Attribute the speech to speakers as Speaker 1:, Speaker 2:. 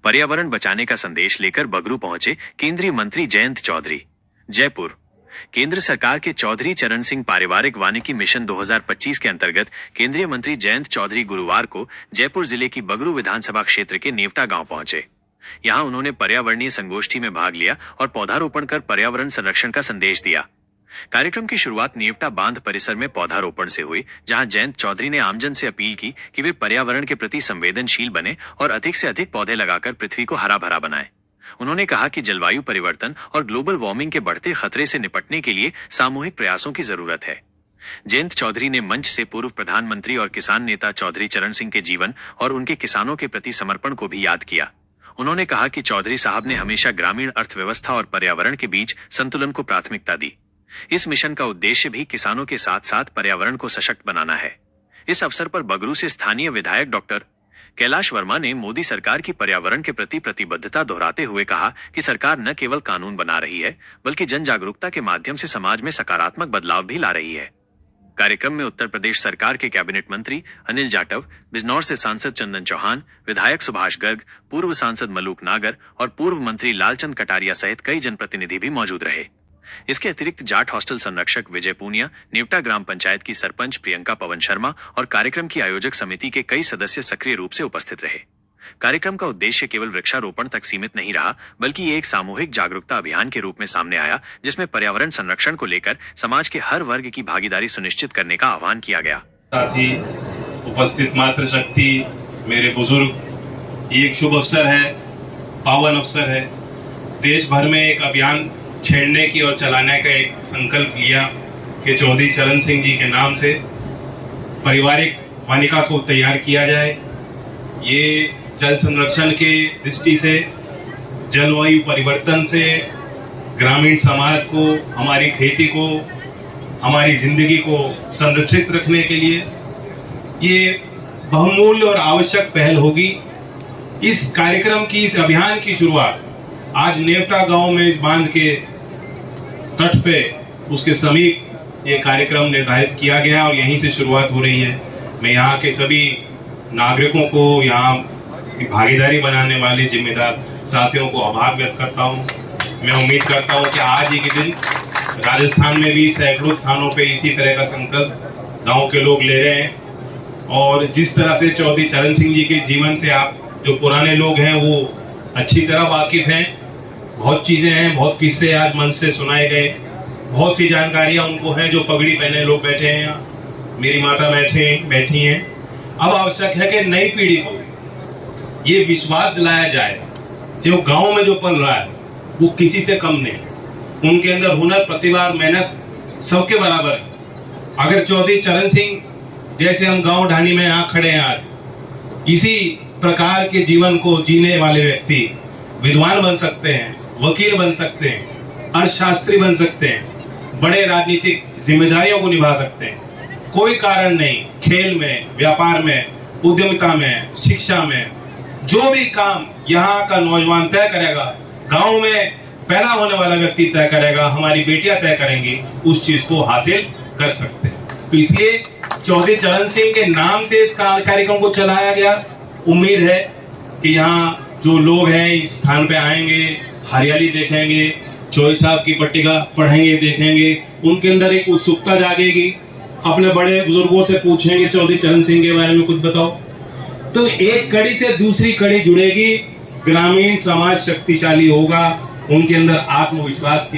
Speaker 1: पर्यावरण बचाने का संदेश लेकर बगरू पहुंचे केंद्रीय मंत्री जयंत चौधरी। जयपुर। केंद्र सरकार के चौधरी चरण सिंह पारिवारिक वानिकी मिशन 2025 के अंतर्गत केंद्रीय मंत्री जयंत चौधरी गुरुवार को जयपुर जिले की बगरू विधानसभा क्षेत्र के नेवटा गांव पहुंचे। यहां उन्होंने पर्यावरणीय संगोष्ठी में भाग लिया और पौधारोपण कर पर्यावरण संरक्षण का संदेश दिया। कार्यक्रम की शुरुआत नेवटा बांध परिसर में पौधारोपण से हुई, जहां जयंत चौधरी ने आमजन से अपील की कि वे पर्यावरण के प्रति संवेदनशील बने और अधिक से अधिक पौधे लगाकर पृथ्वी को हरा भरा बनाएं। उन्होंने कहा कि जलवायु परिवर्तन और ग्लोबल वार्मिंग के बढ़ते खतरे से निपटने के लिए सामूहिक प्रयासों की जरूरत है। जयंत चौधरी ने मंच से पूर्व प्रधानमंत्री और किसान नेता चौधरी चरण सिंह के जीवन और उनके किसानों के प्रति समर्पण को भी याद किया। उन्होंने कहा कि चौधरी साहब ने हमेशा ग्रामीण अर्थव्यवस्था और पर्यावरण के बीच संतुलन को प्राथमिकता दी। इस मिशन का उद्देश्य भी किसानों के साथ साथ पर्यावरण को सशक्त बनाना है। इस अवसर पर बगरू से स्थानीय विधायक डॉक्टर कैलाश वर्मा ने मोदी सरकार की पर्यावरण के प्रति प्रतिबद्धता दोहराते हुए कहा कि सरकार न केवल कानून बना रही है, बल्कि जन जागरूकता के माध्यम से समाज में सकारात्मक बदलाव भी ला रही है। कार्यक्रम में उत्तर प्रदेश सरकार के कैबिनेट मंत्री अनिल जाटव, बिजनौर से सांसद चंदन चौहान, विधायक सुभाष गर्ग, पूर्व सांसद मलूक नागर और पूर्व मंत्री लालचंद कटारिया सहित कई जनप्रतिनिधि भी मौजूद रहे। इसके अतिरिक्त जाट हॉस्टल संरक्षक विजय पूनिया, नेवटा ग्राम पंचायत की सरपंच प्रियंका पवन शर्मा और कार्यक्रम की आयोजक समिति के कई सदस्य सक्रिय रूप से उपस्थित रहे। कार्यक्रम का उद्देश्य केवल वृक्षारोपण तक सीमित नहीं रहा, बल्कि ये एक सामूहिक जागरूकता अभियान के रूप में सामने आया, जिसमें पर्यावरण संरक्षण को लेकर समाज के हर वर्ग की भागीदारी सुनिश्चित करने का आह्वान किया गया।
Speaker 2: साथ ही उपस्थित मातृशक्ति, मेरे बुजुर्ग, ये एक शुभ अवसर है, पावन अवसर है। देश भर में एक अभियान छेड़ने की और चलाने का एक संकल्प लिया कि चौधरी चरण सिंह जी के नाम से पारिवारिक वानिका को तैयार किया जाए। ये जल संरक्षण के दृष्टि से, जलवायु परिवर्तन से, ग्रामीण समाज को, हमारी खेती को, हमारी जिंदगी को संरक्षित रखने के लिए ये बहुमूल्य और आवश्यक पहल होगी। इस कार्यक्रम की, इस अभियान की शुरुआत आज नेवटा गांव में इस बांध के तट पे, उसके समीप ये कार्यक्रम निर्धारित किया गया और यहीं से शुरुआत हो रही है। मैं यहाँ के सभी नागरिकों को, यहाँ भागीदारी बनाने वाले जिम्मेदार साथियों को आभार व्यक्त करता हूँ। मैं उम्मीद करता हूँ कि आज ही के दिन राजस्थान में भी सैकड़ों स्थानों पे इसी तरह का संकल्प गांव के लोग ले रहे हैं। और जिस तरह से चौधरी चरण सिंह जी के जीवन से आप जो पुराने लोग हैं वो अच्छी तरह वाकिफ हैं। बहुत चीजें हैं, बहुत किस्से आज मंच से सुनाए गए, बहुत सी जानकारियां उनको हैं। जो पगड़ी पहने लोग बैठे हैं यहाँ, मेरी माता बैठी हैं। अब आवश्यक है कि नई पीढ़ी को ये विश्वास दिलाया जाए जो गांव में जो पल रहा है वो किसी से कम नहीं। उनके अंदर हुनर, प्रतिभा और मेहनत सबके बराबर है। अगर चौधरी चरण सिंह जैसे हम गांव ढाणी में यहाँ खड़े हैं आज, इसी प्रकार के जीवन को जीने वाले व्यक्ति विद्वान बन सकते हैं, वकील बन सकते हैं, अर्थशास्त्री बन सकते हैं, बड़े राजनीतिक जिम्मेदारियों को निभा सकते हैं। कोई कारण नहीं, खेल में, व्यापार में, उद्यमिता में, शिक्षा में, जो भी काम यहाँ का नौजवान तय करेगा, गांव में पैदा होने वाला व्यक्ति तय करेगा, हमारी बेटियां तय करेंगी, उस चीज को हासिल कर सकते हैं। तो इसलिए चौधरी चरण सिंह के नाम से इस कार्यक्रम को चलाया गया। उम्मीद है कि यहाँ जो लोग हैं इस स्थान पे आएंगे, हरियाली देखेंगे, चौधरी साहब की पट्टिका पढ़ेंगे, देखेंगे, उनके अंदर एक उत्सुकता जागेगी, अपने बड़े बुजुर्गों से पूछेंगे चौधरी चरण सिंह के बारे में कुछ बताओ। तो एक कड़ी से दूसरी कड़ी जुड़ेगी, ग्रामीण समाज शक्तिशाली होगा, उनके अंदर आत्मविश्वास की